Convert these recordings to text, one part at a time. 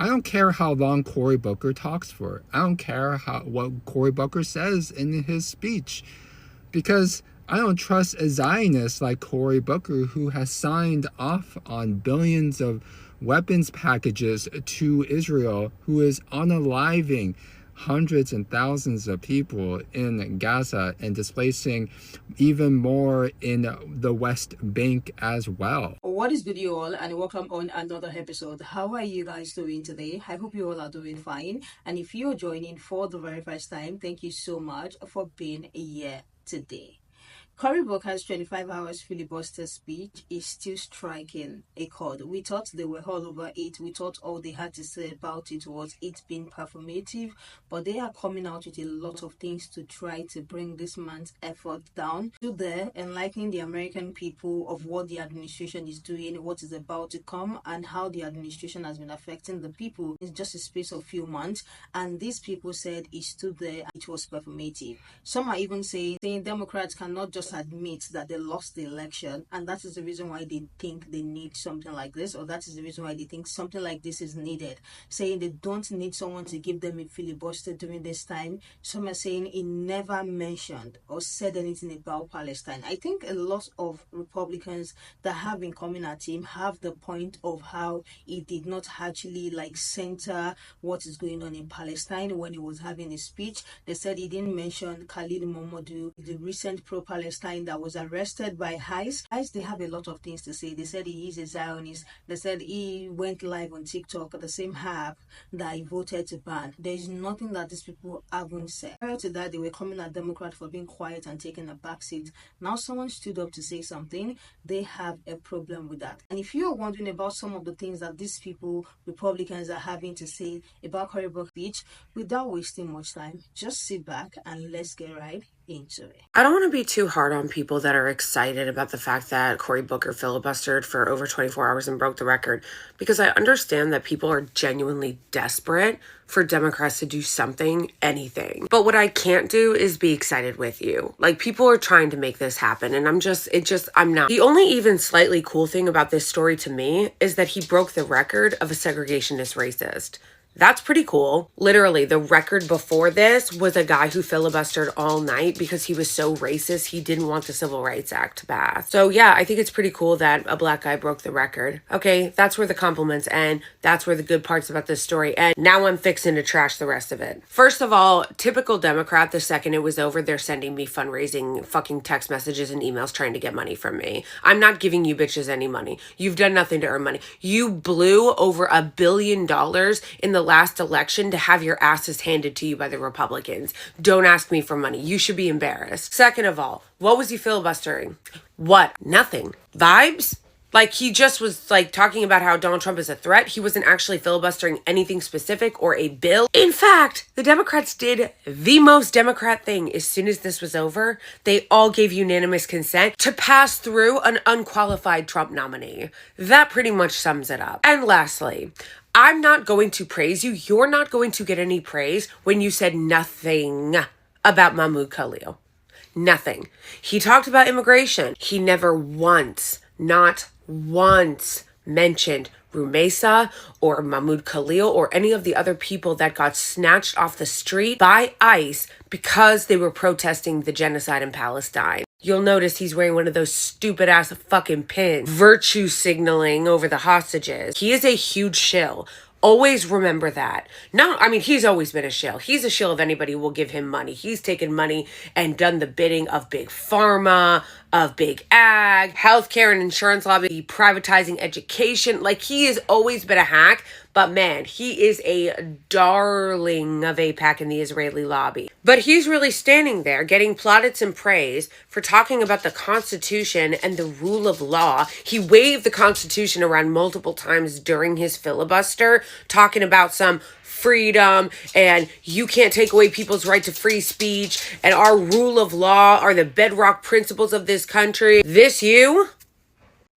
I don't care how long Cory Booker talks for. I don't care what Cory Booker says in his speech. Because I don't trust a Zionist like Cory Booker, who has signed off on billions of weapons packages to Israel, who is unaliving hundreds and thousands of people in Gaza and displacing even more in the West Bank as well. What is good, you all, and welcome on another episode. How are you guys doing today? I hope you all are doing fine. And if you're joining for the very first time, thank you so much for being here today. Cory Booker's 25 hours filibuster speech is still striking a chord. We thought they were all over it. We thought all they had to say about it was it being performative, but they are coming out with a lot of things to try to bring this man's effort down. To there, enlightening the American people of what the administration is doing, what is about to come, and how the administration has been affecting the people in just a space of few months. And these people said he stood there, it was performative. Some are even saying Democrats cannot just admit that they lost the election, and that is the reason why they think they need something like this, or that is the reason why they think something like this is needed, saying they don't need someone to give them a filibuster during this time. Some are saying he never mentioned or said anything about Palestine. I think a lot of Republicans that have been coming at him have the point of how he did not actually center what is going on in Palestine when he was having his speech. They said he didn't mention Khalid Momodu, the recent pro-Palestine that was arrested by ICE. ICE, they have a lot of things to say. They said he is a Zionist. They said he went live on TikTok, the same app that he voted to ban. There is nothing that these people haven't said. Prior to that, they were coming at Democrats for being quiet and taking a backseat. Now someone stood up to say something. They have a problem with that. And if you're wondering about some of the things that these people, Republicans, are having to say about Cory Booker's speech, without wasting much time, just sit back and let's get right into it. I don't want to be too hard on people that are excited about the fact that Cory Booker filibustered for over 24 hours and broke the record, because I understand that people are genuinely desperate for Democrats to do something, anything. But what I can't do is be excited with you. People are trying to make this happen, and I'm not. The only even slightly cool thing about this story to me is that he broke the record of a segregationist racist. That's pretty cool. Literally, the record before this was a guy who filibustered all night because he was so racist he didn't want the Civil Rights Act to pass. So yeah, I think it's pretty cool that a black guy broke the record. Okay, that's where the compliments end. That's where the good parts about this story end. Now I'm fixing to trash the rest of it. First of all, typical Democrat, the second it was over, they're sending me fundraising fucking text messages and emails trying to get money from me. I'm not giving you bitches any money. You've done nothing to earn money. You blew over $1 billion in the last election to have your asses handed to you by the Republicans. Don't ask me for money. You should be embarrassed. Second of all, what was he filibustering? What? Nothing. Vibes? He just was talking about how Donald Trump is a threat. He wasn't actually filibustering anything specific or a bill. In fact, the Democrats did the most Democrat thing. As soon as this was over, they all gave unanimous consent to pass through an unqualified Trump nominee. That pretty much sums it up. And lastly, I'm not going to praise you. You're not going to get any praise when you said nothing about Mahmoud Khalil. Nothing. He talked about immigration. He never once, not once, mentioned Rumesa or Mahmoud Khalil or any of the other people that got snatched off the street by ICE because they were protesting the genocide in Palestine. You'll notice he's wearing one of those stupid ass fucking pins, virtue signaling over the hostages. He is a huge shill. Always remember that. He's always been a shill. He's a shill of anybody who will give him money. He's taken money and done the bidding of big pharma, of big ag, healthcare and insurance lobby, privatizing education. He has always been a hack, but man, he is a darling of AIPAC in the Israeli lobby. But he's really standing there getting plaudits and praise for talking about the Constitution and the rule of law. He waved the Constitution around multiple times during his filibuster, talking about some freedom and you can't take away people's right to free speech and our rule of law are the bedrock principles of this country. This you?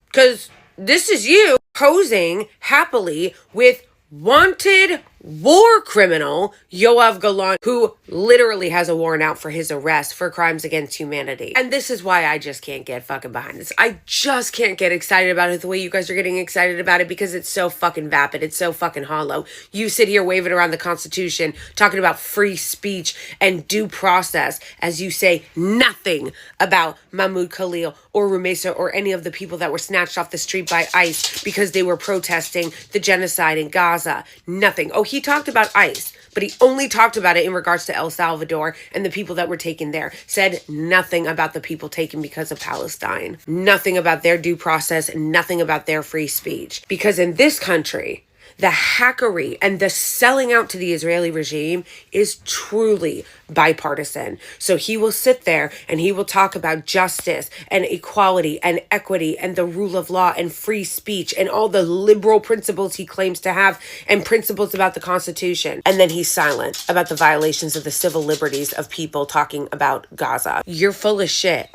Because this is you posing happily with wanted war criminal Yoav Galan, who literally has a warrant out for his arrest for crimes against humanity. And this is why I just can't get fucking behind this. I just can't get excited about it the way you guys are getting excited about it, because it's so fucking vapid. It's so fucking hollow. You sit here waving around the Constitution, talking about free speech and due process, as you say nothing about Mahmoud Khalil or Rumeysa or any of the people that were snatched off the street by ICE because they were protesting the genocide in Gaza. Nothing. Oh, he talked about ICE, but he only talked about it in regards to El Salvador and the people that were taken there. Said nothing about the people taken because of Palestine. Nothing about their due process, nothing about their free speech. Because in this country, the hackery and the selling out to the Israeli regime is truly bipartisan. So he will sit there and he will talk about justice and equality and equity and the rule of law and free speech and all the liberal principles he claims to have and principles about the Constitution. And then he's silent about the violations of the civil liberties of people talking about Gaza. You're full of shit.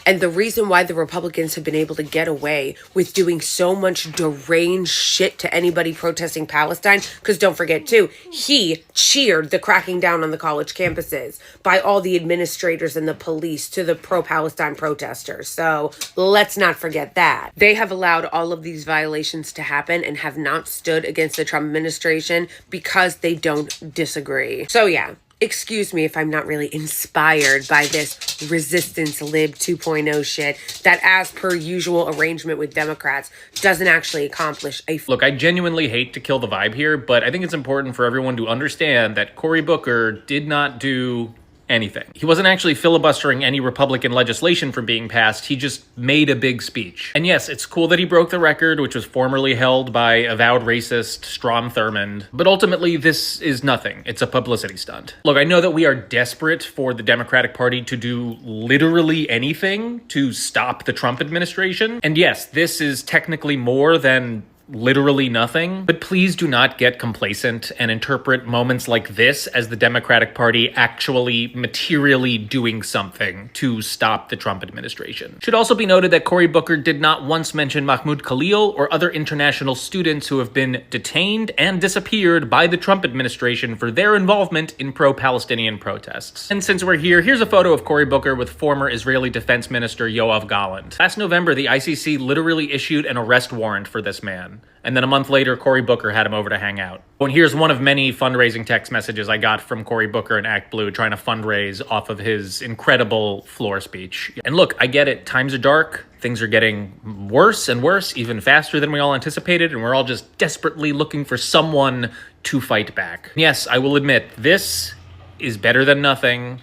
And the reason why the Republicans have been able to get away with doing so much deranged shit to anybody protesting Palestine, because don't forget too, he cheered the cracking down on the college campuses by all the administrators and the police to the pro-Palestine protesters. So let's not forget that. They have allowed all of these violations to happen and have not stood against the Trump administration because they don't disagree. So yeah. Excuse me if I'm not really inspired by this resistance lib 2.0 shit that, as per usual arrangement with Democrats, doesn't actually accomplish a... Look, I genuinely hate to kill the vibe here, but I think it's important for everyone to understand that Cory Booker did not do anything. He wasn't actually filibustering any Republican legislation from being passed. He just made a big speech. And yes, it's cool that he broke the record, which was formerly held by avowed racist Strom Thurmond. But ultimately, this is nothing. It's a publicity stunt. Look, I know that we are desperate for the Democratic Party to do literally anything to stop the Trump administration. And yes, this is technically more than literally nothing, but please do not get complacent and interpret moments like this as the Democratic Party actually materially doing something to stop the Trump administration. Should also be noted that Cory Booker did not once mention Mahmoud Khalil or other international students who have been detained and disappeared by the Trump administration for their involvement in pro-Palestinian protests. And since we're here, here's a photo of Cory Booker with former Israeli Defense Minister Yoav Gallant. Last November, the ICC literally issued an arrest warrant for this man. And then a month later, Cory Booker had him over to hang out. And here's one of many fundraising text messages I got from Cory Booker and Act Blue trying to fundraise off of his incredible floor speech. And look, I get it. Times are dark. Things are getting worse and worse, even faster than we all anticipated. And we're all just desperately looking for someone to fight back. Yes, I will admit, this is better than nothing,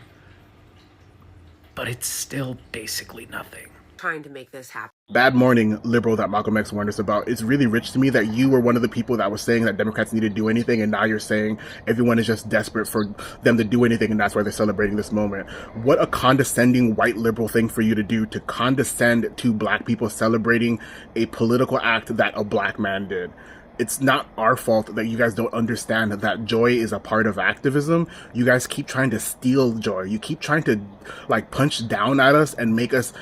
but it's still basically nothing. Trying to make this happen. Bad morning, liberal that Malcolm X warned us about. It's really rich to me that you were one of the people that was saying that Democrats need to do anything, and now you're saying everyone is just desperate for them to do anything, and that's why they're celebrating this moment. What a condescending white liberal thing for you to do, to condescend to black people celebrating a political act that a black man did. It's not our fault that you guys don't understand that joy is a part of activism. You guys keep trying to steal joy. You keep trying to punch down at us and make us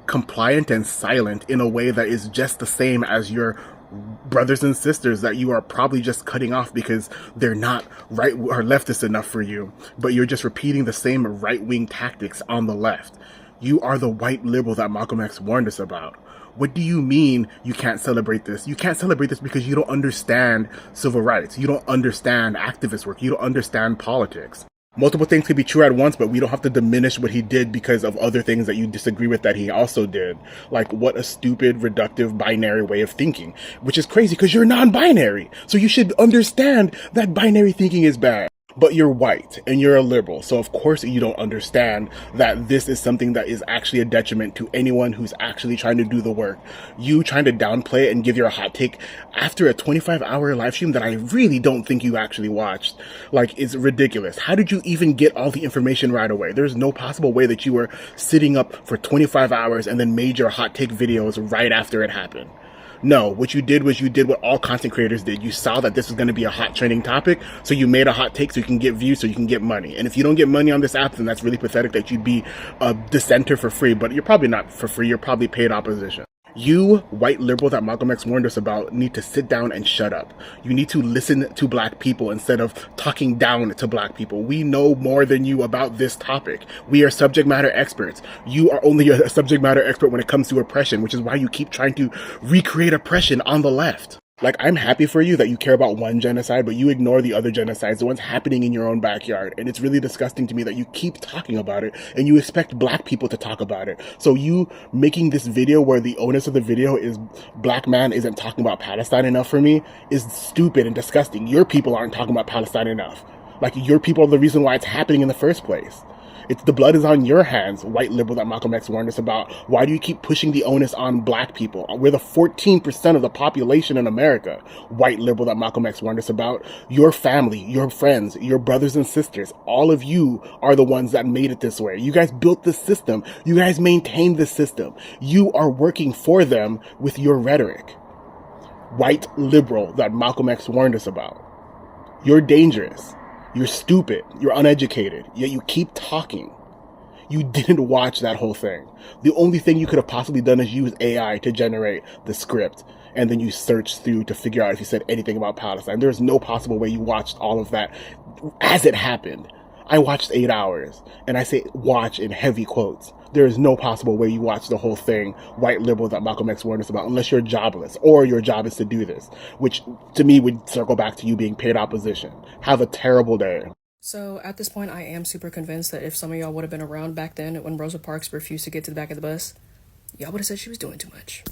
compliant and silent in a way that is just the same as your brothers and sisters that you are probably just cutting off because they're not right or leftist enough for you, but you're just repeating the same right-wing tactics on the left. You are the white liberal that Malcolm X warned us about. What do you mean you can't celebrate this? You can't celebrate this because you don't understand civil rights. You don't understand activist work. You don't understand politics. Multiple things could be true at once, but we don't have to diminish what he did because of other things that you disagree with that he also did. Like, what a stupid, reductive, binary way of thinking. Which is crazy because you're non-binary. So you should understand that binary thinking is bad. But you're white and you're a liberal, so of course you don't understand that this is something that is actually a detriment to anyone who's actually trying to do the work. You trying to downplay it and give your hot take after a 25-hour live stream that I really don't think you actually watched. It's ridiculous. How did you even get all the information right away? There's no possible way that you were sitting up for 25 hours and then made your hot take videos right after it happened. No, what you did was you did what all content creators did. You saw that this was going to be a hot trending topic, so you made a hot take so you can get views, so you can get money. And if you don't get money on this app, then that's really pathetic that you'd be a dissenter for free. But you're probably not for free. You're probably paid opposition. You, white liberal that Malcolm X warned us about, need to sit down and shut up. You need to listen to black people instead of talking down to black people. We know more than you about this topic. We are subject matter experts. You are only a subject matter expert when it comes to oppression, which is why you keep trying to recreate oppression on the left. Like, I'm happy for you that you care about one genocide, but you ignore the other genocides, the ones happening in your own backyard. And it's really disgusting to me that you keep talking about it and you expect black people to talk about it. So you making this video where the onus of the video is black man isn't talking about Palestine enough for me is stupid and disgusting. Your people aren't talking about Palestine enough. Like, your people are the reason why it's happening in the first place. It's the blood is on your hands, white liberal that Malcolm X warned us about. Why do you keep pushing the onus on black people? We're the 14% of the population in America, white liberal that Malcolm X warned us about. Your family, your friends, your brothers and sisters, all of you are the ones that made it this way. You guys built this system. You guys maintained this system. You are working for them with your rhetoric. White liberal that Malcolm X warned us about. You're dangerous. You're stupid. You're uneducated. Yet you keep talking. You didn't watch that whole thing. The only thing you could have possibly done is use AI to generate the script. And then you search through to figure out if you said anything about Palestine. There's no possible way you watched all of that as it happened. I watched 8 hours. And I say watch in heavy quotes. There is no possible way you watch the whole thing, white liberal that Malcolm X warned us about, unless you're jobless or your job is to do this, which to me would circle back to you being paid opposition. Have a terrible day. So at this point, I am super convinced that if some of y'all would have been around back then when Rosa Parks refused to get to the back of the bus, y'all would have said she was doing too much.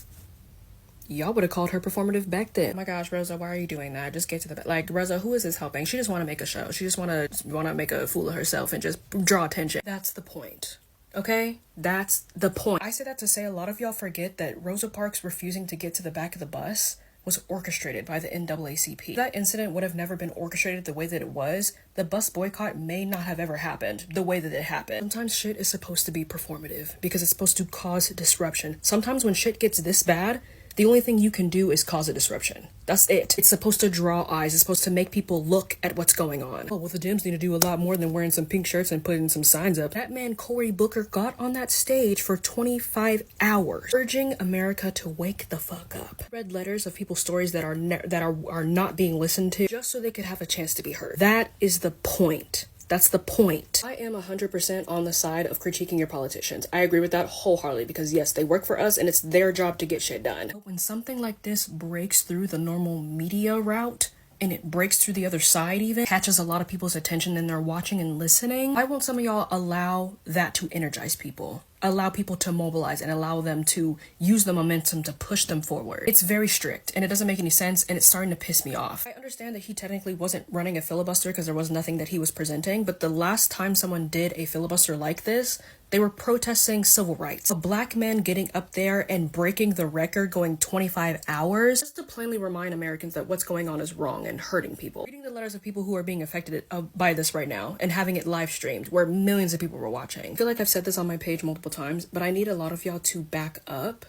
Y'all would have called her performative back then. Oh my gosh, Rosa, why are you doing that? Just get to the back. Like, Rosa, who is this helping? She just want to make a show. She just want to make a fool of herself and just draw attention. That's the point. Okay? That's the point. I say that to say a lot of y'all forget that Rosa Parks refusing to get to the back of the bus was orchestrated by the NAACP. If that incident would have never been orchestrated the way that it was, the bus boycott may not have ever happened the way that it happened. Sometimes shit is supposed to be performative because it's supposed to cause disruption. Sometimes when shit gets this bad, the only thing you can do is cause a disruption. That's it. It's supposed to draw eyes. It's supposed to make people look at what's going on. Oh, well, the Dems need to do a lot more than wearing some pink shirts and putting some signs up. That man, Cory Booker, got on that stage for 25 hours, urging America to wake the fuck up. Read letters of people's stories that are not being listened to just so they could have a chance to be heard. That is the point. That's the point. I am 100% on the side of critiquing your politicians. I agree with that wholeheartedly because yes, they work for us and it's their job to get shit done. But when something like this breaks through the normal media route and it breaks through the other side even, catches a lot of people's attention and they're watching and listening, why won't some of y'all allow that to energize people? Allow people to mobilize and allow them to use the momentum to push them forward. It's very strict and it doesn't make any sense and it's starting to piss me off. I understand that he technically wasn't running a filibuster because there was nothing that he was presenting, but the last time someone did a filibuster like this, they were protesting civil rights. A black man getting up there and breaking the record going 25 hours just to plainly remind Americans that what's going on is wrong and hurting people. Reading the letters of people who are being affected by this right now and having it live streamed where millions of people were watching. I feel like I've said this on my page multiple times, but I need a lot of y'all to back up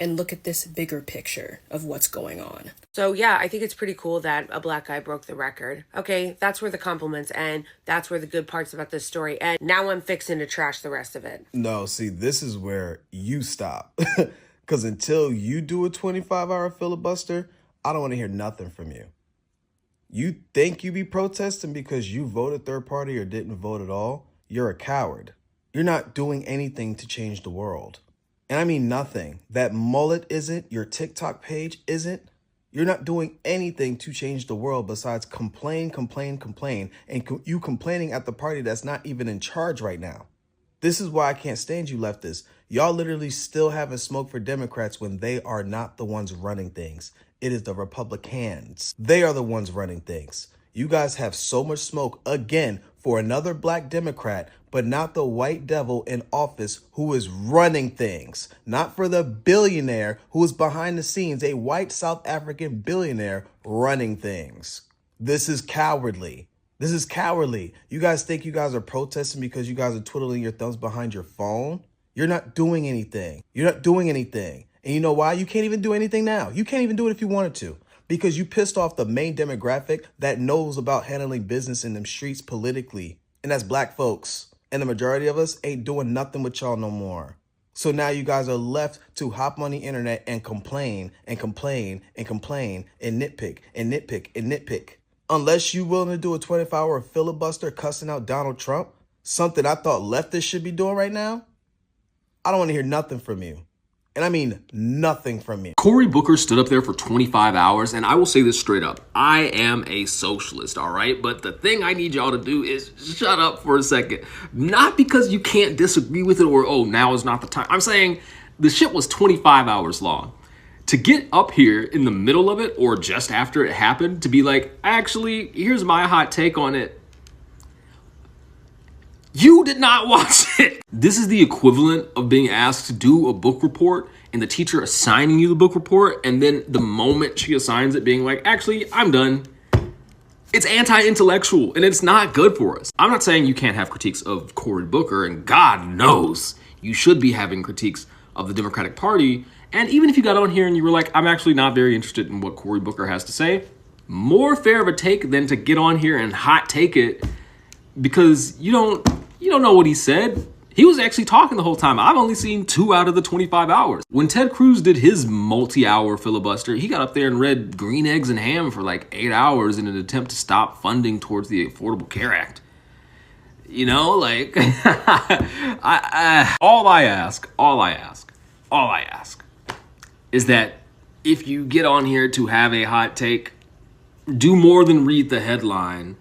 and look at this bigger picture of what's going on. So yeah, I think it's pretty cool that a black guy broke the record. Okay, that's where the compliments end. That's where the good parts about this story end. Now I'm fixing to trash the rest of it. No, see, this is where you stop. Because until you do a 25-hour filibuster, I don't want to hear nothing from you. You think you be protesting because you voted third party or didn't vote at all? You're a coward. You're not doing anything to change the world. And I mean nothing. That mullet isn't, your TikTok page isn't. You're not doing anything to change the world besides complain, and you complaining at the party that's not even in charge right now. This is why I can't stand you leftists. Y'all literally still having smoke for Democrats when they are not the ones running things. It is the Republicans. They are the ones running things. You guys have so much smoke, again, for another black Democrat, but not the white devil in office who is running things. Not for the billionaire who is behind the scenes, a white South African billionaire running things. This is cowardly. This is cowardly. You guys think you guys are protesting because you guys are twiddling your thumbs behind your phone? You're not doing anything. You're not doing anything. And you know why? You can't even do anything now. You can't even do it if you wanted to. Because you pissed off the main demographic that knows about handling business in them streets politically. And that's black folks. And the majority of us ain't doing nothing with y'all no more. So now you guys are left to hop on the internet and complain and complain and complain and nitpick and nitpick and nitpick. Unless you're willing to do a 24-hour filibuster cussing out Donald Trump, something I thought leftists should be doing right now, I don't want to hear nothing from you. And I mean nothing from you. Cory Booker stood up there for 25 hours, and I will say this straight up. I am a socialist, all right? But the thing I need y'all to do is shut up for a second. Not because you can't disagree with it or, oh, now is not the time. I'm saying the shit was 25 hours long. To get up here in the middle of it or just after it happened to be like, actually, here's my hot take on it. You did not watch it. This is the equivalent of being asked to do a book report and the teacher assigning you the book report, and then the moment she assigns it being like, actually, I'm done. It's anti-intellectual, and it's not good for us. I'm not saying you can't have critiques of Cory Booker, and God knows you should be having critiques of the Democratic Party. And even if you got on here and you were like, I'm actually not very interested in what Cory Booker has to say, more fair of a take than to get on here and hot take it because you don't know what he said. He was actually talking the whole time. I've only seen 2 out of the 25 hours. When Ted Cruz did his multi-hour filibuster, he got up there and read Green Eggs and Ham for like 8 hours in an attempt to stop funding towards the Affordable Care Act. You know, like, all I ask is that if you get on here to have a hot take, do more than read the headline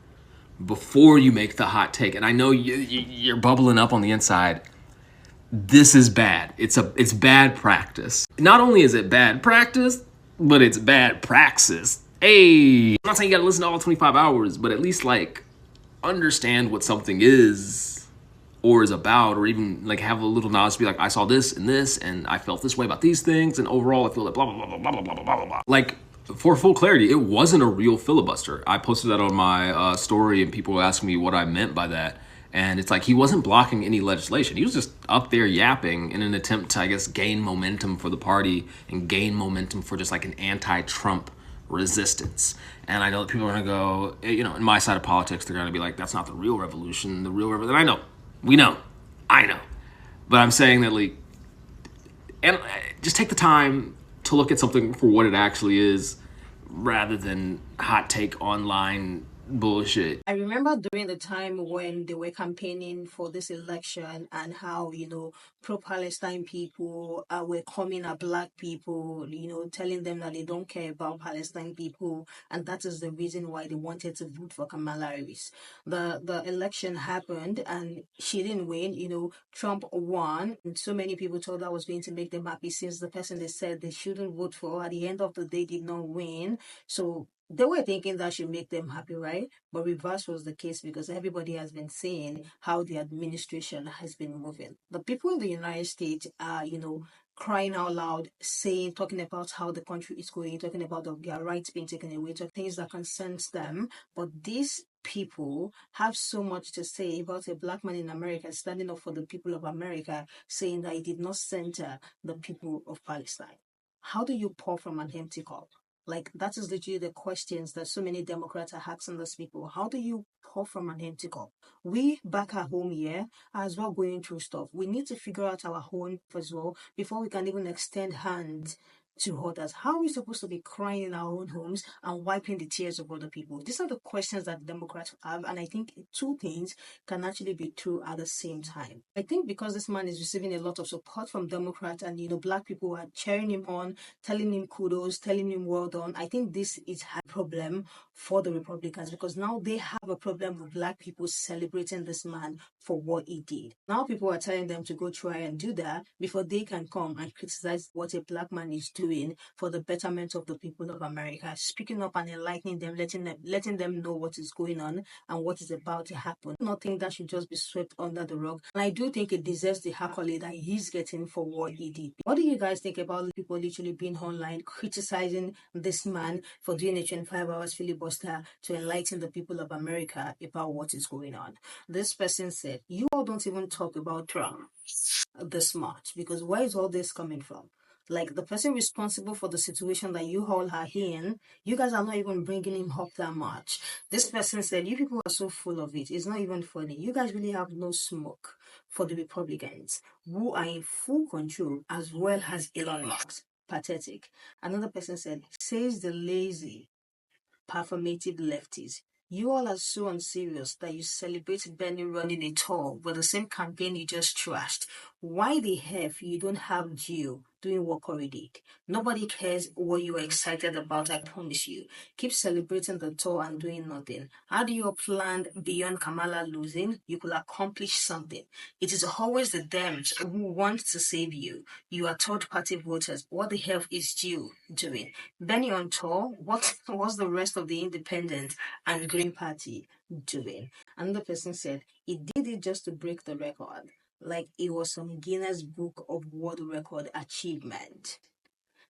before you make the hot take. And I know you're bubbling up on the inside. This is bad. It's bad practice. Not only is it bad practice, but it's bad praxis. Hey, I'm not saying you gotta listen to all 25 hours, but at least like understand what something is or is about, or even like have a little knowledge to be like, I saw this and I felt this way about these things, and overall I feel like blah, blah, blah, blah, blah, blah, blah, blah, blah. Like, for full clarity, it wasn't a real filibuster. I posted that on my story, and people were asking me what I meant by that. And it's like, he wasn't blocking any legislation. He was just up there yapping in an attempt to, I guess, gain momentum for the party and gain momentum for just like an anti-Trump resistance. And I know that people are going to go, you know, in my side of politics, they're going to be like, that's not the real revolution. The real revolution. I know. We know. I know. But I'm saying that, like, and just take the time to look at something for what it actually is rather than hot take online bullshit. I remember during the time when they were campaigning for this election and how, pro-Palestine people were coming at Black people, telling them that they don't care about Palestine people. And that is the reason why they wanted to vote for Kamala Harris. The election happened and she didn't win. Trump won. And so many people thought that was going to make them happy since the person they said they shouldn't vote for at the end of the day did not win. So they were thinking that should make them happy, right? But reverse was the case because everybody has been saying how the administration has been moving. The people in the United States are, crying out loud, talking about how the country is going, talking about their rights being taken away, things that concerns them. But these people have so much to say about a Black man in America standing up for the people of America, saying that he did not center the people of Palestine. How do you pour from an empty cup? Like, that is literally the questions that so many Democrats are asking those people. How do you pour from an empty cup? We back at home here are as well going through stuff. We need to figure out our own as well before we can even extend hands to others. How are we supposed to be crying in our own homes and wiping the tears of other people? These are the questions that Democrats have, and I think two things can actually be true at the same time. I think because this man is receiving a lot of support from Democrats and, Black people are cheering him on, telling him kudos, telling him well done, I think this is a problem for the Republicans because now they have a problem with Black people celebrating this man for what he did. Now people are telling them to go try and do that before they can come and criticize what a Black man is doing for the betterment of the people of America, speaking up and enlightening them, letting them know what is going on and what is about to happen. Nothing that should just be swept under the rug. And I do think it deserves the accolade that he's getting for what he did. What do you guys think about people literally being online criticizing this man for doing a 25 hours filibuster to enlighten the people of America about what is going on? This person said, you all don't even talk about Trump this much because where is all this coming from? Like the person responsible for the situation that you all are in, you guys are not even bringing him up that much. This person said, "You people are so full of it. It's not even funny. You guys really have no smoke for the Republicans who are in full control as well as Elon Musk. Pathetic." Another person said, "Says the lazy, performative lefties. You all are so unserious that you celebrate Bernie running a tour with the same campaign you just trashed. Why the F you don't have Gio doing what Cory did? Nobody cares what you are excited about, I promise you. Keep celebrating the tour and doing nothing. How do you plan beyond Kamala losing? You could accomplish something. It is always the Dems who want to save you. You are third-party voters. What the hell is Gio doing? Benny on tour, what was the rest of the Independent and Green Party doing?" Another person said, "He did it just to break the record, like it was some Guinness Book of World Record achievement."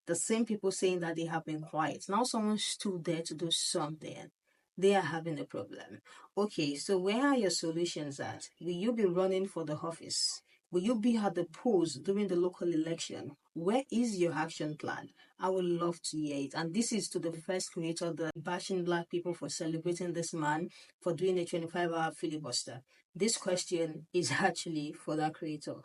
The same people saying that they have been quiet. Now someone stood there to do something. They are having a problem. Okay, so where are your solutions at? Will you be running for the office? Will you be at the polls during the local election? Where is your action plan? I would love to hear it. And this is to the first creator, the bashing Black people for celebrating this man for doing a 25-hour filibuster. This question is actually for that creator.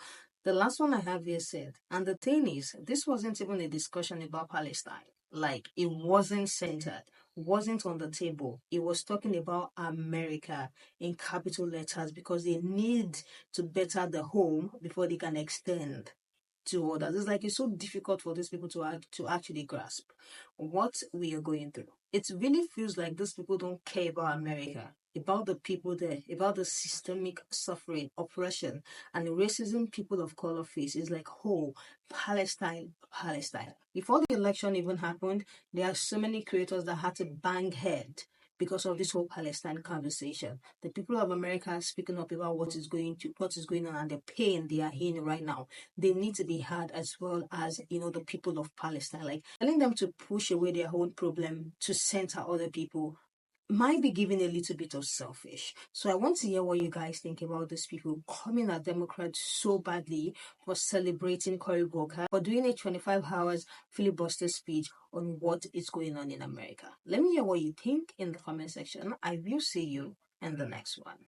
The last one I have here said, and the thing is, this wasn't even a discussion about Palestine. Like, it wasn't centered, wasn't on the table. It was talking about America in capital letters because they need to better the home before they can extend to others. It's like it's so difficult for these people to actually grasp what we are going through. It really feels like these people don't care about America, about the people there, about the systemic suffering, oppression, and the racism people of color face. Is like, oh, Palestine, Palestine. Before the election even happened, there are so many creators that had to bang head because of this whole Palestine conversation. The people of America are speaking up about what is going on and the pain they are in right now. They need to be heard as well as, the people of Palestine. Like telling them to push away their own problem to center other people might be giving a little bit of selfish. So I want to hear what you guys think about these people coming at Democrats so badly for celebrating Cory Booker, for doing a 25 hours filibuster speech on what is going on in America. Let me hear what you think in the comment section. I will see you in the next one.